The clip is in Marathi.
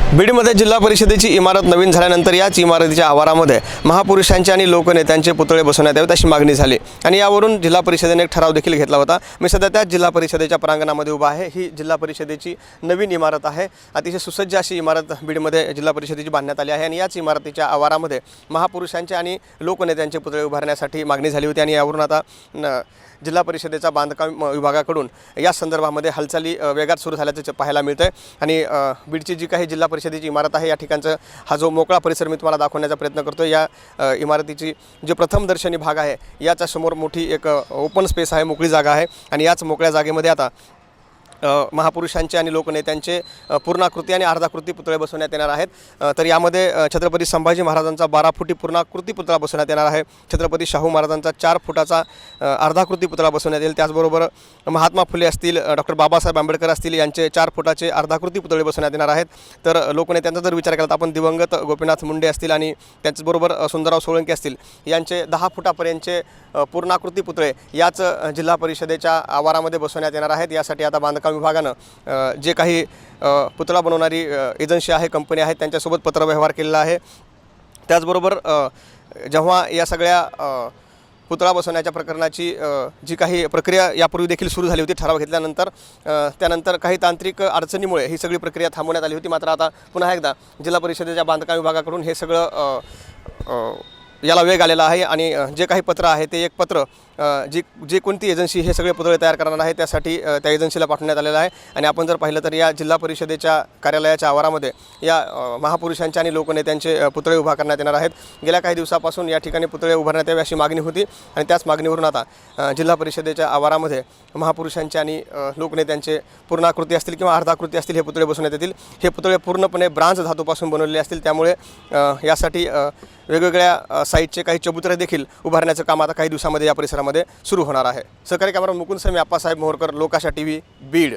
बीडमध्ये जिल्हा परिषदेची इमारत नवीन झाल्यानंतर याच इमारतीच्या आवारामध्ये महापुरुषांचे आणि लोकनेत्यांचे पुतळे बसवण्यात यावेत अशी मागणी झाली आणि यावरून जिल्हा परिषदेने एक ठराव देखील घेतला होता। मी सध्या त्याच जिल्हा परिषदेच्या प्रांगणामध्ये उभा आहे। ही जिल्हा परिषदेची नवीन इमारत आहे। अतिशय सुसज्ज अशी इमारत बीडमध्ये जिल्हा परिषदेची बांधण्यात आली आहे आणि याच इमारतीच्या आवारामध्ये महापुरुषांचे आणि लोकनेत्यांचे पुतळे उभारण्यासाठी मागणी झाली होती आणि यावरून आता जिल्हा परिषदेचा बांधकाम विभागाकडून या संदर्भामध्ये हालचाली वेगात सुरू झाल्याचं पाहायला मिळतंय आणि बीडची जी काही जिल्हा परिषदेची इमारत आहे या ठिकाणचा हा जो मोकळा परिसर मी तुम्हाला दाखवण्याचा प्रयत्न करतो। या इमारतीची जो प्रथम दर्शनी भाग आहे याच्या समोर मोठी एक ओपन स्पेस आहे, मोकळी जागा आहे आणि याच मोकळ्या जागेमध्ये आता महापुरुषांचे आणि लोकनेत्यांचे पूर्णाकृती आणि अर्धाकृती पुतळे बसवण्यात येणार आहेत। तर यामध्ये छत्रपती संभाजी महाराजांचा 12 फुटी पूर्णाकृती पुतळा बसवण्यात येणार आहे। छत्रपती शाहू महाराजांचा 4 फुटाचा अर्धाकृती पुतळा बसवण्यात येईल। त्याचबरोबर महात्मा फुले असतील, डॉक्टर बाबासाहेब आंबेडकर असतील यांचे 4 फुटाचे अर्धाकृती पुतळे बसवण्यात येणार आहेत। तर लोकनेत्यांचा जर विचार केला तर आपण दिवंगत गोपीनाथ मुंडे असतील आणि त्याचबरोबर सुंदरराव सोळंके असतील यांचे 10 फुटापर्यंतचे पूर्णाकृती पुतळे याच जिल्हा परिषदेच्या आवारामध्ये बसवण्यात येणार आहेत। यासाठी आता बांधकाम विभागानं जे काही पुतळा बनवणारी एजन्सी आहे, कंपनी आहे, त्यांच्यासोबत पत्रव्यवहार केलेला आहे। त्याचबरोबर जेव्हा या सगळ्या पुतळा बसवण्याच्या प्रकरणाची जी काही प्रक्रिया यापूर्वी देखील सुरू झाली होती, ठराव घेतल्यानंतर त्यानंतर काही तांत्रिक अडचणीमुळे ही सगळी प्रक्रिया थांबवण्यात आली होती। मात्र आता पुन्हा एकदा जिल्हा परिषदेच्या बांधकाम विभागाकडून हे सगळं याला वेग आलेला आहे आणि जे काही पत्र आहे ते एक पत्र जी कोणती एजन्सी हे सगळे पुतळे तयार करणार आहे त्यासाठी त्या एजन्सीला पाठवण्यात आलेलं आहे। आणि आपण जर पाहिलं तर या जिल्हा परिषदेच्या कार्यालयाच्या आवारामध्ये या महापुरुषांचे आणि लोकनेत्यांचे पुतळे उभा करण्यात येणार आहेत। गेल्या काही दिवसापासून या ठिकाणी पुतळे उभारण्यात यावे अशी मागणी होती आणि त्याच मागणीवरून आता जिल्हा परिषदेच्या आवारामध्ये महापुरुषांचे आणि लोकनेत्यांचे पूर्णाकृती असतील किंवा अर्धाकृती असतील हे पुतळे बसवण्यात येतील। हे पुतळे पूर्णपणे ब्रांझ धातूपासून बनवलेले असतील, त्यामुळे यासाठी वेगवेगळ्या साईजचे काही चबुतरे देखील उभारण्याचं काम आता काही दिवसामध्ये या परिसरामध्ये सुरू होणार आहे। सहकारी कॅमेरा मुकुंद समी, आप्पासाहेब मोहरकर, लोकाशा टीव्ही, बीड।